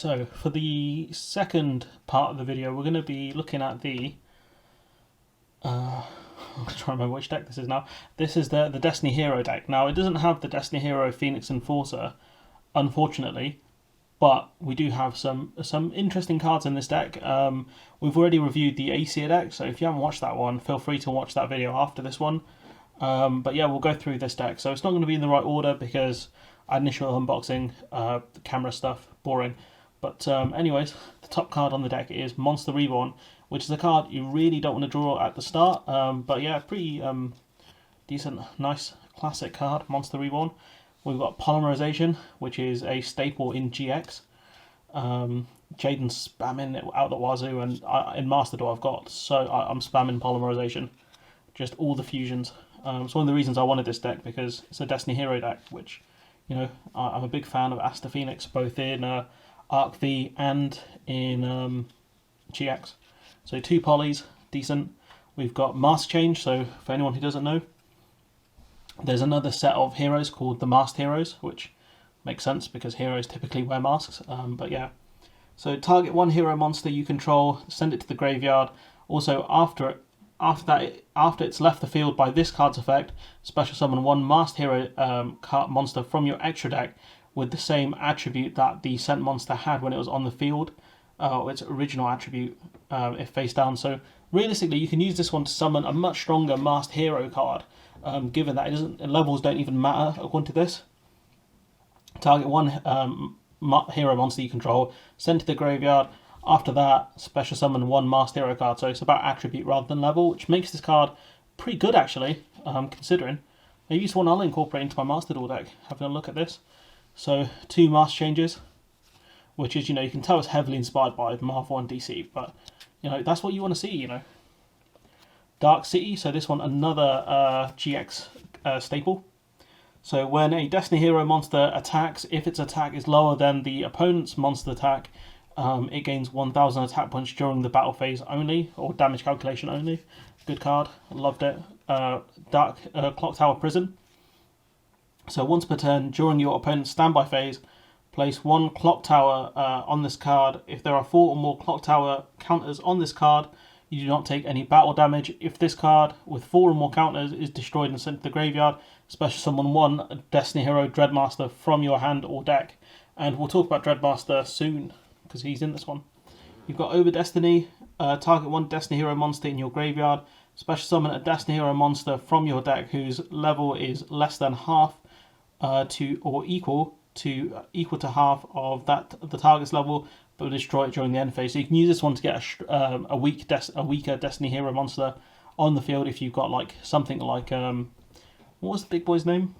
So for the second part of the video, we're going to be looking at the I'm trying to remember which deck this is now. This is the Destiny Hero deck. Now, it doesn't have the Destiny Hero Phoenix Enforcer, unfortunately, but we do have some interesting cards in this deck. We've already reviewed the Aesir deck, so if you haven't watched that one, feel free to watch that video after this one. But yeah, we'll go through this deck. So it's not going to be in the right order because initial unboxing, the camera stuff, boring. But anyways, the top card on the deck is Monster Reborn, which is a card you really don't want to draw at the start. But yeah, pretty decent, nice, classic card, Monster Reborn. We've got Polymerization, which is a staple in GX. Jaden's spamming it out the wazoo, and in Master Duel I'm spamming Polymerization. Just all the fusions. It's one of the reasons I wanted this deck, because it's a Destiny Hero deck, which, you know, I'm a big fan of Aster Phoenix, both in Arc V and in GX. So 2 polys, decent. We've got Mask Change, so for anyone who doesn't know, there's another set of heroes called the Masked Heroes, which makes sense because heroes typically wear masks, but yeah. So target 1 hero monster you control, send it to the graveyard. Also, after it's left the field by this card's effect, special summon 1 masked hero monster from your extra deck with the same attribute that the sent monster had when it was on the field, its original attribute if face down. So realistically, you can use this one to summon a much stronger masked hero card, given that levels don't even matter according to this. Target 1 hero monster you control, send to the graveyard. After that, special summon 1 masked hero card. So it's about attribute rather than level, which makes this card pretty good actually, considering. Maybe this one I'll incorporate into my Master Duel deck, having a look at this. So 2 mask changes, which is, you know, you can tell it's heavily inspired by Marvel and DC, but, you know, that's what you want to see, you know. Dark City, so this one another GX staple. So when a Destiny Hero monster attacks, if its attack is lower than the opponent's monster attack, it gains 1000 attack points during the battle phase only, or damage calculation only. Good card, loved it. Dark Clock Tower Prison. So once per turn, during your opponent's standby phase, place 1 Clock Tower on this card. If there are 4 or more Clock Tower counters on this card, you do not take any battle damage. If this card with 4 or more counters is destroyed and sent to the graveyard, special summon 1 Destiny Hero Dreadmaster from your hand or deck. And we'll talk about Dreadmaster soon, because he's in this one. You've got Over Destiny, target 1 Destiny Hero monster in your graveyard, special summon a Destiny Hero monster from your deck whose level is less than half to or equal to half of the target's level, but will destroy it during the end phase. So you can use this one to get a weaker Destiny Hero monster on the field if you've got like something like what was the big boy's name?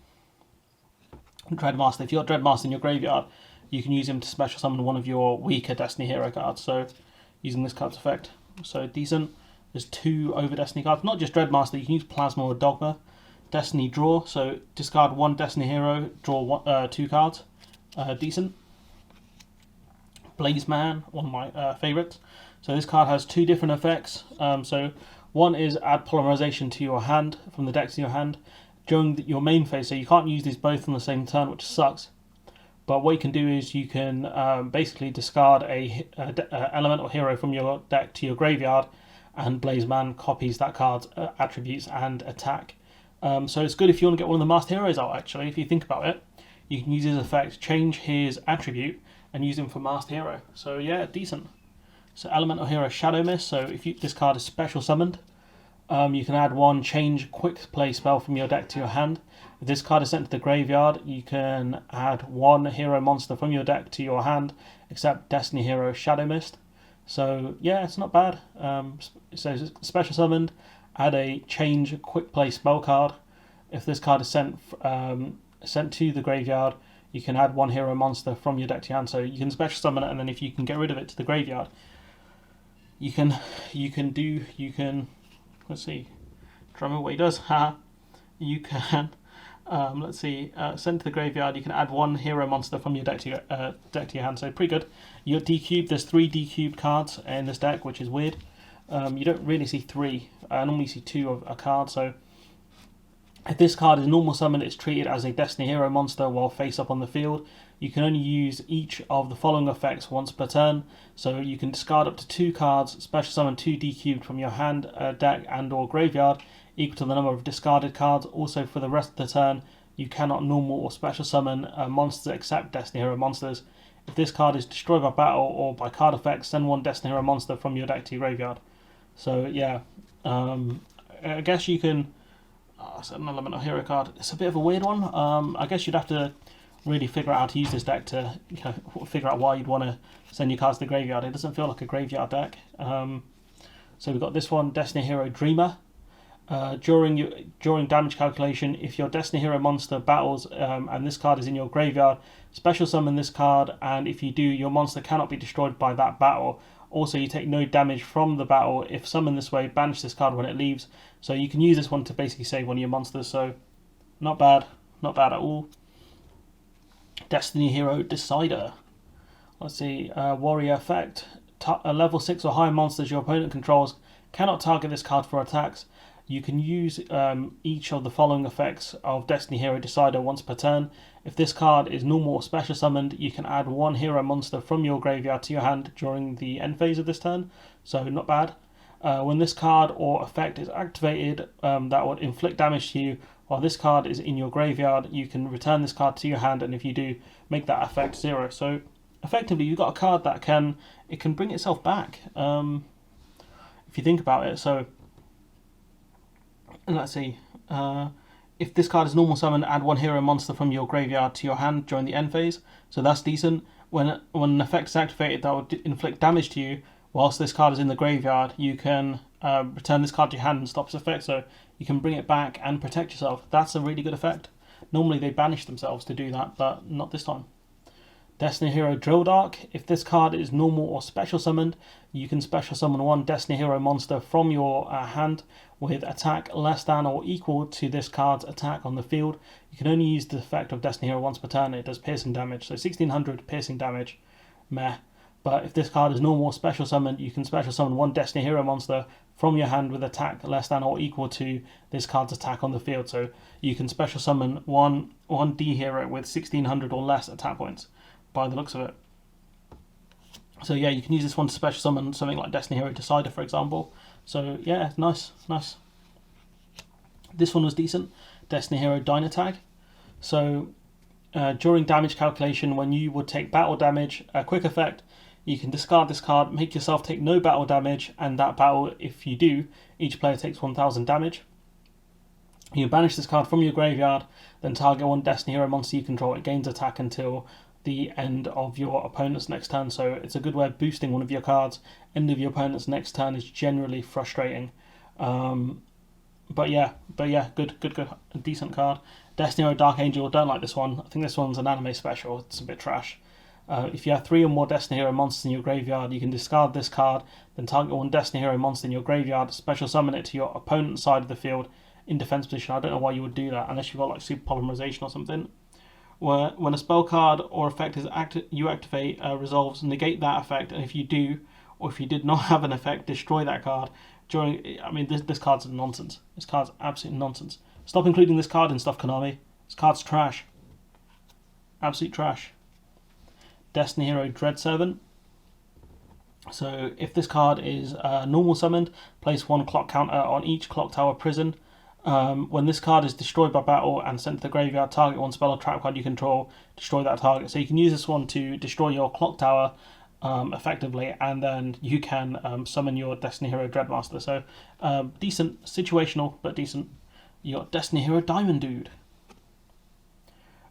Dreadmaster. If you've got Dreadmaster in your graveyard, you can use him to special summon one of your weaker Destiny Hero cards. So using this card's effect, so decent. There's 2 Over Destiny cards, not just Dreadmaster. You can use Plasma or Dogma. Destiny Draw, so discard 1 Destiny Hero, draw 2 cards. Decent. Blaze Man, one of my favourites. So this card has 2 different effects. So one is add Polymerization to your hand, from the deck to your hand, during your main phase. So you can't use these both on the same turn, which sucks. But what you can do is you can basically discard a elemental hero from your deck to your graveyard, and Blaze Man copies that card's attributes and attack. So it's good if you want to get one of the masked heroes out, actually. If you think about it, you can use his effect, change his attribute, and use him for masked hero. So yeah, decent. So elemental hero Shadow Mist. So if this card is special summoned, you can add 1 change quick play spell from your deck to your hand. If this card is sent to the graveyard, you can add 1 hero monster from your deck to your hand, except Destiny Hero Shadow Mist. So yeah, it's not bad. So special summoned, add a change quick play spell card. If this card is sent to the graveyard, you can add 1 hero monster from your deck to your hand. So you can special summon it, and then if you can get rid of it to the graveyard, you can let's see, try to remember what he does. You can send to the graveyard. You can add 1 hero monster from your deck to your hand. So pretty good. You got D-cubed. There's 3 D-cubed cards in this deck, which is weird. You don't really see 3. I normally see 2 of a card. So If this card is normal summoned, it's treated as a Destiny Hero monster while face up on the field. You can only use each of the following effects once per turn. So you can discard up to 2 cards, special summon 2 D-cubed from your hand, deck and or graveyard, equal to the number of discarded cards. Also for the rest of the turn, you cannot normal or special summon monsters except Destiny Hero monsters. If this card is destroyed by battle or by card effects, send 1 Destiny Hero monster from your deck to your graveyard. So yeah, I guess you can... it's an Elemental Hero card. It's a bit of a weird one. I guess you'd have to really figure out how to use this deck to figure out why you'd want to send your cards to the graveyard. It doesn't feel like a graveyard deck. So we've got this one, Destiny Hero Dreamer. During damage calculation, if your Destiny Hero monster battles and this card is in your graveyard, special summon this card, and if you do, your monster cannot be destroyed by that battle. Also, you take no damage from the battle. If summoned this way, banish this card when it leaves. So you can use this one to basically save one of your monsters. So not bad at all. Destiny Hero Decider. Let's see, Warrior effect. Level 6 or higher monsters your opponent controls cannot target this card for attacks. You can use each of the following effects of Destiny Hero Decider once per turn. If this card is normal or special summoned, you can add 1 hero monster from your graveyard to your hand during the end phase of this turn. So not bad. When this card or effect is activated, that would inflict damage to you. While this card is in your graveyard, you can return this card to your hand, and if you do, make that effect 0. So effectively, you've got a card that can bring itself back. If you think about it, so let's see. If this card is normal summon, add 1 hero monster from your graveyard to your hand during the end phase. So that's decent. When an effect is activated that would inflict damage to you, whilst this card is in the graveyard, you can return this card to your hand and stop its effect. So you can bring it back and protect yourself. That's a really good effect. Normally they banish themselves to do that, but not this time. Destiny Hero Drill Dark. If this card is normal or special summoned, you can special summon 1 Destiny Hero monster from your hand with attack less than or equal to this card's attack on the field. You can only use the effect of Destiny Hero once per turn. It does piercing damage, so 1600 piercing damage. Meh. But if this card is normal or special summoned, you can special summon 1 Destiny Hero monster from your hand with attack less than or equal to this card's attack on the field. So you can special summon one D hero with 1600 or less attack points, by the looks of it. So yeah, you can use this one to special summon something like Destiny Hero Decider, for example. So yeah, nice. This one was decent. Destiny Hero Dynatag. So during damage calculation, when you would take battle damage, a quick effect, you can discard this card, make yourself take no battle damage, and that battle, if you do, each player takes 1000 damage. You banish this card from your graveyard, then target 1 Destiny Hero monster you control. It gains attack until the end of your opponent's next turn, so it's a good way of boosting one of your cards. End of your opponent's next turn is generally frustrating. But yeah, good, decent card. Destiny Hero Dark Angel, don't like this one. I think this one's an anime special, it's a bit trash. If you have 3 or more Destiny Hero monsters in your graveyard, you can discard this card, then target 1 Destiny Hero monster in your graveyard, special summon it to your opponent's side of the field in defense position. I don't know why you would do that, unless you've got like Super Polymerization or something. When a spell card or effect is you activate resolves, negate that effect, and if you do, or if you did not have an effect, destroy that card. This card's nonsense. This card's absolute nonsense. Stop including this card in stuff, Konami. This card's trash. Absolute trash. Destiny Hero Dread Servant. So if this card is normal summoned, place 1 clock counter on each clock tower prison. When this card is destroyed by battle and sent to the graveyard, target 1 spell or trap card you control, destroy that target. So you can use this one to destroy your clock tower effectively, and then you can summon your Destiny Hero Dreadmaster. So decent, situational, but decent. You got Destiny Hero Diamond Dude.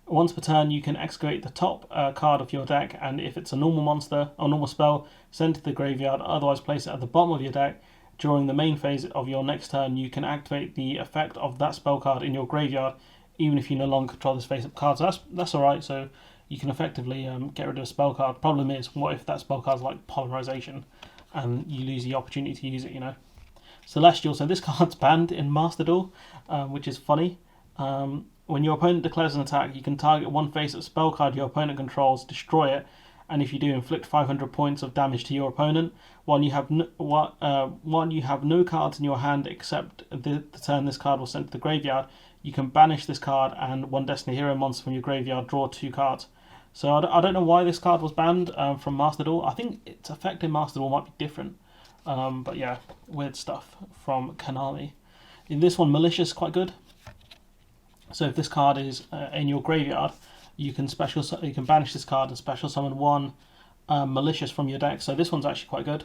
Once per turn, you can excavate the top card of your deck, and if it's a normal monster or normal spell, send it to the graveyard, otherwise place it at the bottom of your deck. During the main phase of your next turn, you can activate the effect of that spell card in your graveyard, even if you no longer control this face-up card. So that's alright, so you can effectively get rid of a spell card. Problem is, what if that spell card's like Polymerization, and you lose the opportunity to use it, Celestial, so this card's banned in Master Duel, which is funny. When your opponent declares an attack, you can target 1 face-up spell card your opponent controls, destroy it, and if you do, inflict 500 points of damage to your opponent. While you have no cards in your hand except the turn this card was sent to the graveyard, you can banish this card and one Destiny Hero monster from your graveyard, draw 2 cards. So I don't know why this card was banned from Master Duel. I think its effect in Master Duel might be different. But yeah, weird stuff from Konami. In this one, Malicious is quite good. So if this card is in your graveyard, you can banish this card and special summon one Malicious from your deck. So this one's actually quite good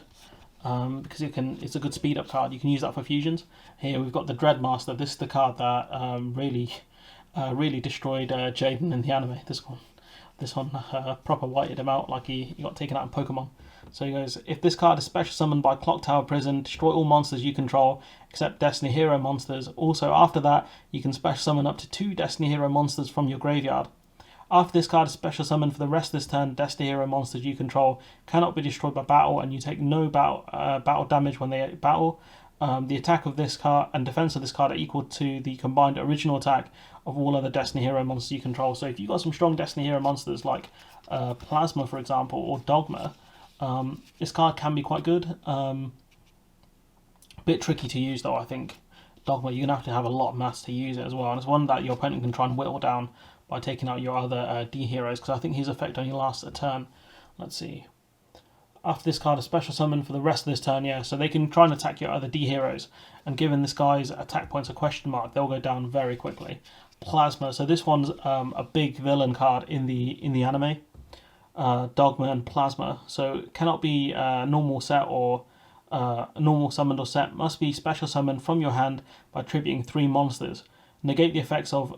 because it's a good speed up card. You can use that for fusions. Here we've got the Dreadmaster. This is the card that really destroyed Jaden in the anime. This one proper whited him out like he got taken out in Pokemon. So he goes, if this card is special summoned by Clock Tower Prison, destroy all monsters you control except Destiny Hero monsters. Also, after that, you can special summon up to 2 Destiny Hero monsters from your graveyard. After this card is special summoned for the rest of this turn, Destiny Hero monsters you control cannot be destroyed by battle, and you take no battle damage when they battle. The attack of this card and defense of this card are equal to the combined original attack of all other Destiny Hero monsters you control. So if you've got some strong Destiny Hero monsters like Plasma, for example, or Dogma, this card can be quite good. Bit tricky to use though, I think. Dogma, you're going to have a lot of mass to use it as well, and it's one that your opponent can try and whittle down by taking out your other D heroes, because I think his effect only lasts a turn. Let's see. After this card is special summoned for the rest of this turn, yeah, so they can try and attack your other D heroes, and given this guy's attack points a question mark, they'll go down very quickly. Plasma, so this one's a big villain card in the anime. Dogma and Plasma, so cannot be normal set or normal summoned or set, must be special summoned from your hand by tributing 3 monsters. Negate the effects of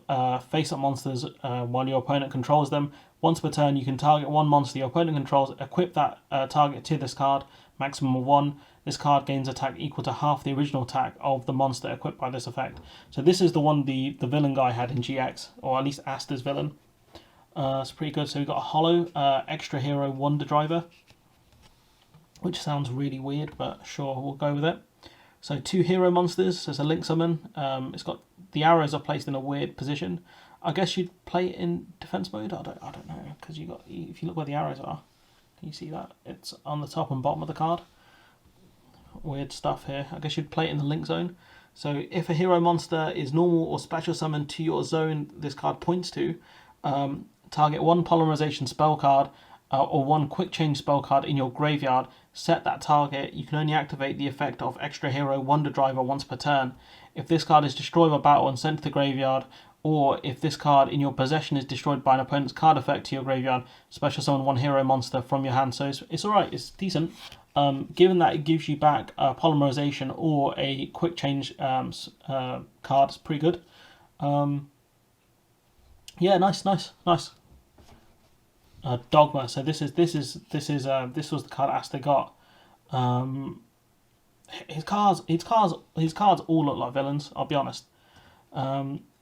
face-up monsters while your opponent controls them. Once per turn, you can target 1 monster your opponent controls, equip that target to this card, maximum of 1. This card gains attack equal to half the original attack of the monster equipped by this effect. So this is the one the villain guy had in GX, or at least Asta's villain. It's pretty good. So we've got a hollow extra hero Wonder Driver, which sounds really weird, but sure, we'll go with it. So 2 hero monsters, so it's a link summon. It's got the arrows are placed in a weird position. I guess you'd play it in defense mode. I don't know, because if you look where the arrows are, can you see that? It's on the top and bottom of the card. Weird stuff here. I guess you'd play it in the link zone. So if a hero monster is normal or special summoned to your zone this card points to, target 1 polymerization spell card or 1 quick change spell card in your graveyard, set that target. You can only activate the effect of extra hero Wonder Driver once per turn. If this card is destroyed by battle and sent to the graveyard, or if this card in your possession is destroyed by an opponent's card effect to your graveyard, special summon 1 hero monster from your hand. So it's alright, it's decent. Given that it gives you back polymerization or a quick change card, it's pretty good. Yeah, nice. Dogma. So this was the card Asta got. His cards all look like villains. I'll be honest.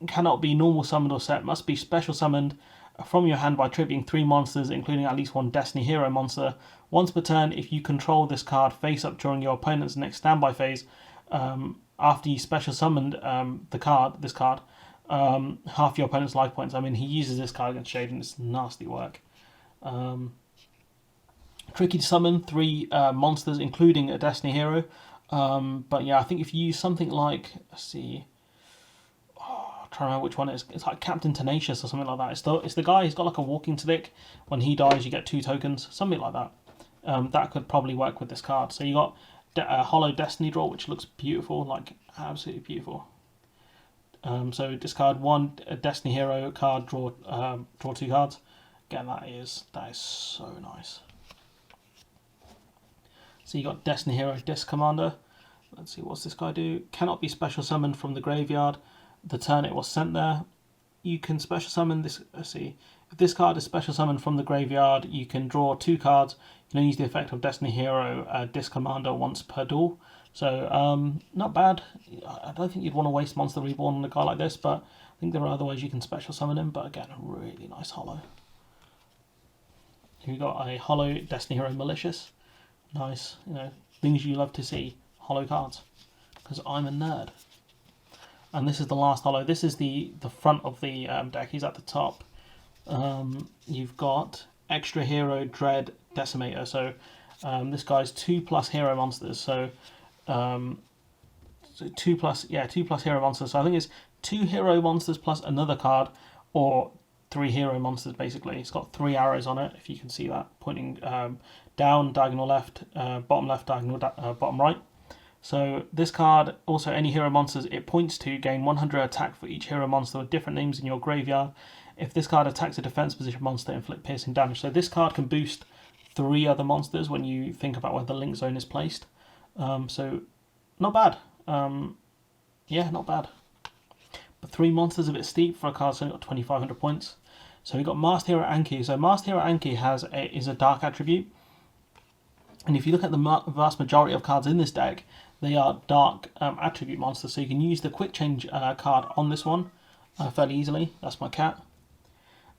Cannot be normal summoned or set. Must be special summoned from your hand by tributing 3 monsters, including at least 1 Destiny Hero monster. Once per turn, if you control this card face up during your opponent's next standby phase, after you special summoned this card, half your opponent's life points. I mean, he uses this card against Shaden. It's nasty work. Tricky to summon 3 monsters, including a Destiny Hero. But yeah, I think if you use something like, let's see, I'm trying to remember which one it is. It's like Captain Tenacious or something like that. It's the guy who's got like a walking stick. When he dies, you get 2 tokens, something like that. That could probably work with this card. So you got a Hollow Destiny Draw, which looks beautiful, like absolutely beautiful. So discard 1 Destiny Hero card, draw 2 cards. Again, that is so nice. So you got Destiny Hero Disc Commander. Let's see, what's this guy do? Cannot be special summoned from the graveyard the turn it was sent there. You can special summon this. Let's see. If this card is special summoned from the graveyard, you can draw 2 cards. You can only use the effect of Destiny Hero Disc Commander once per duel. So not bad. I don't think you'd want to waste Monster Reborn on a guy like this, but I think there are other ways you can special summon him. But again, a really nice hollow. Here we got a hollow Destiny Hero Malicious. Nice, things you love to see. Hollow cards, because I'm a nerd. And this is the last hollow. This is the front of the deck. He's at the top. You've got extra hero Dread Decimator. So this guy's 2+ hero monsters. So 2+ hero monsters. So I think it's 2 hero monsters plus another card, or 3 hero monsters basically. It's got 3 arrows on it, if you can see that, pointing down, diagonal left, bottom left, diagonal bottom right. So this card, also any hero monsters it points to, gain 100 attack for each hero monster with different names in your graveyard. If this card attacks a defense position monster, inflict piercing damage. So this card can boost 3 other monsters when you think about where the link zone is placed. So not bad. Yeah, not bad. But 3 monsters is a bit steep for a card that's only got 2,500 points. So we've got Masked Hero Anki. So Masked Hero Anki is a dark attribute. And if you look at the vast majority of cards in this deck, they are dark attribute monsters. So you can use the quick change card on this one fairly easily. That's my cat.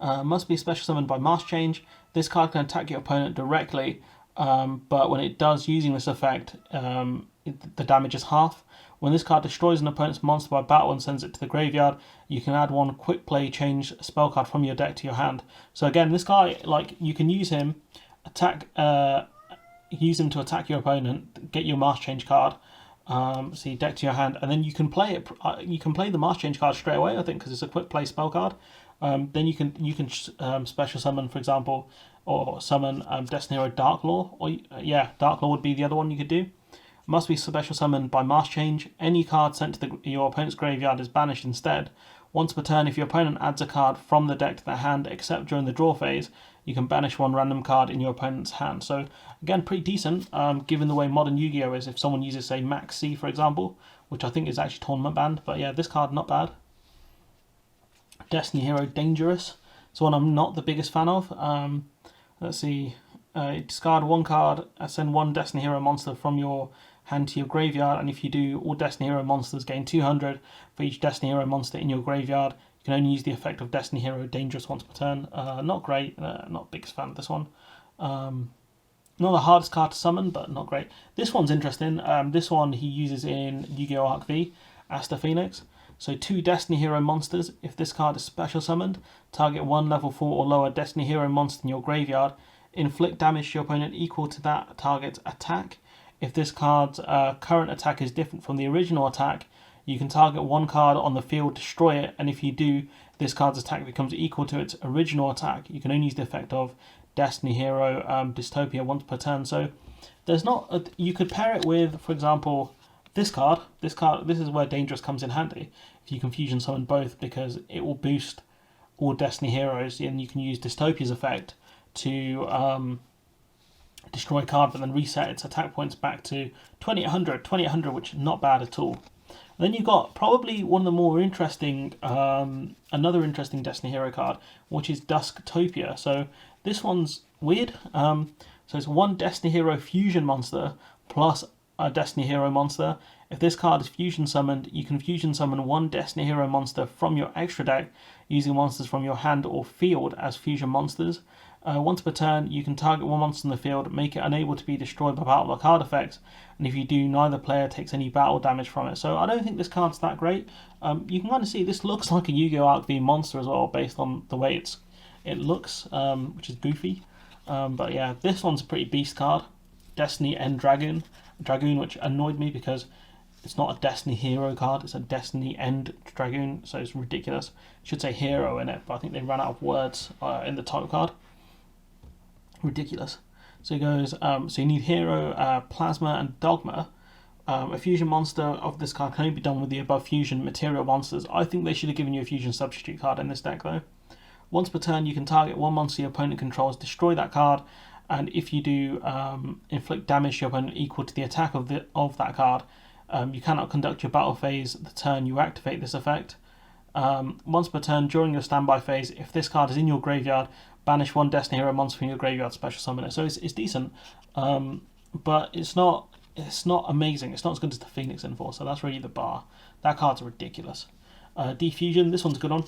Must be special summoned by Mask Change. This card can attack your opponent directly, but when it does using this effect, the damage is half. When this card destroys an opponent's monster by battle and sends it to the graveyard, you can add 1 quick play change spell card from your deck to your hand. So again, this guy, like, you can use him, use him to attack your opponent, get your Mask Change card, so you deck to your hand, and then you can play it. You can play the Mask Change card straight away, I think, because it's a quick play spell card. Then you can special summon, for example, or summon Destiny Hero Darklaw, or Darklaw would be the other one you could do. Must be special summoned by Mask Change. Any card sent to your opponent's graveyard is banished instead. Once per turn, if your opponent adds a card from the deck to their hand, except during the draw phase, you can banish 1 random card in your opponent's hand. So again, pretty decent, given the way modern Yu-Gi-Oh is. If someone uses, say, Max C, for example, which I think is actually tournament banned, but yeah, this card not bad. Destiny Hero Dangerous. It's one I'm not the biggest fan of. Let's see. Discard 1 card, send 1 Destiny Hero monster from your hand to your graveyard, and if you do, all Destiny Hero monsters gain 200 for each Destiny Hero monster in your graveyard. You can only use the effect of Destiny Hero Dangerous once per turn. Not great. Not biggest fan of this one. Not the hardest card to summon, but not great. This one's interesting. This one he uses in Yu-Gi-Oh! Arc V, Aster Phoenix. So 2 Destiny Hero monsters. If this card is special summoned, target 1 level 4 or lower Destiny Hero monster in your graveyard. Inflict damage to your opponent equal to that target's attack. If this card's current attack is different from the original attack, you can target 1 card on the field, destroy it, and if you do, this card's attack becomes equal to its original attack. You can only use the effect of Destiny Hero Dystopia once per turn. So there's not you could pair it with, for example, this card. This is where Dangerous comes in handy. If you can fusion summon both, because it will boost all Destiny Heroes, and you can use Dystopia's effect to destroy a card, but then reset its attack points back to 2800, which is not bad at all. And then you've got probably one of the more interesting, another interesting Destiny Hero card, which is Dusktopia. So this one's weird. So it's 1 Destiny Hero fusion monster plus a Destiny Hero monster. If this card is fusion summoned, you can fusion summon 1 Destiny Hero monster from your extra deck using monsters from your hand or field as fusion monsters. Once per turn, you can target 1 monster in the field, make it unable to be destroyed by battle or card effects, and if you do, neither player takes any battle damage from it. So I don't think this card's that great. You can kind of see this looks like a Yu-Gi-Oh! Arc V monster as well, based on the way it looks, which is goofy. But yeah, this one's a pretty beast card. Destiny End Dragoon, which annoyed me because it's not a Destiny Hero card, it's a Destiny End Dragoon, so it's ridiculous. It should say hero in it, but I think they ran out of words in the title card. Ridiculous. So it goes, so you need Hero, Plasma, and Dogma. A fusion monster of this card can only be done with the above fusion material monsters. I think they should have given you a fusion substitute card in this deck though. Once per turn, you can target 1 monster your opponent controls, destroy that card, and if you do, inflict damage to your opponent equal to the attack of that card. You cannot conduct your battle phase the turn you activate this effect. Once per turn during your standby phase, if this card is in your graveyard, banish 1 Destiny Hero monster from your graveyard, special summon it. So it's decent, but it's not amazing. It's not as good as the Phoenix Enforcer, so that's really the bar. That card's ridiculous. Defusion, this one's a good one.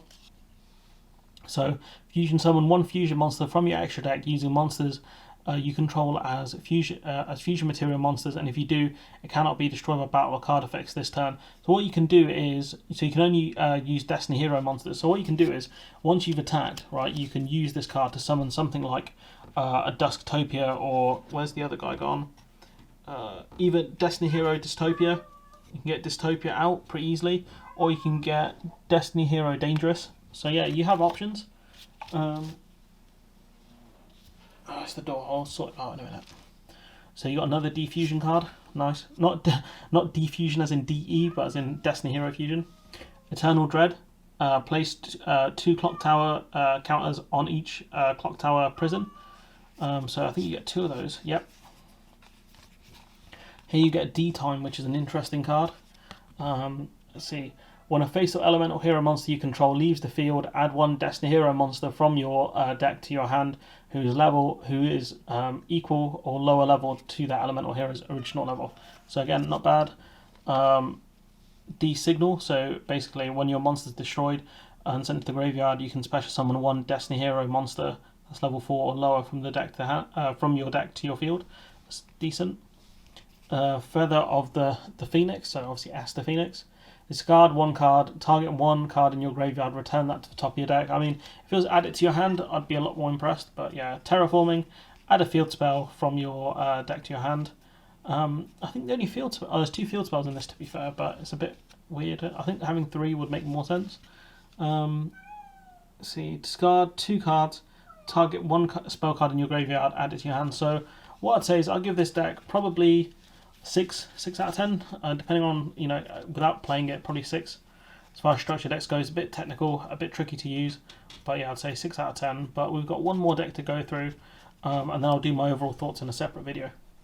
So fusion summon 1 fusion monster from your extra deck using monsters you control as fusion material monsters, and if you do, it cannot be destroyed by battle or card effects this turn. So what you can do is, so you can only use Destiny Hero monsters. So what you can do is, once you've attacked, right, you can use this card to summon something like a Dusktopia, or where's the other guy gone? Either Destiny Hero Dystopia. You can get Dystopia out pretty easily, or you can get Destiny Hero Dangerous. So yeah, you have options. Oh, it's the door. I'll sort it out in a minute. So you got another Defusion card. Nice. Not Defusion as in DE, but as in Destiny Hero Fusion. Eternal Dread. Placed 2 clock tower counters on each clock tower prison. So I think you get 2 of those. Yep. Here you get D-Time, which is an interesting card. Let's see. When a face or elemental hero monster you control leaves the field, add 1 Destiny Hero monster from your deck to your hand who is equal or lower level to that elemental hero's original level. So again, not bad. D-Signal, so basically when your monster's destroyed and sent to the graveyard, you can special summon 1 Destiny Hero monster that's level 4 or lower from the deck to from your deck to your field. That's decent. Feather of the Phoenix, so obviously Esther Phoenix. Discard 1 card, target 1 card in your graveyard, return that to the top of your deck. I mean, if it was added to your hand, I'd be a lot more impressed. But yeah, Terraforming, add a field spell from your deck to your hand. I think the only field spell, there's 2 field spells in this to be fair, but it's a bit weird. I think having 3 would make more sense. Let's see, discard 2 cards, target 1 spell card in your graveyard, add it to your hand. So what I'd say is I'll give this deck probably 6 out of 10, depending on, without playing it, probably 6. As far as structure decks goes, a bit technical, a bit tricky to use, but yeah, I'd say 6 out of 10. But we've got one more deck to go through, and then I'll do my overall thoughts in a separate video.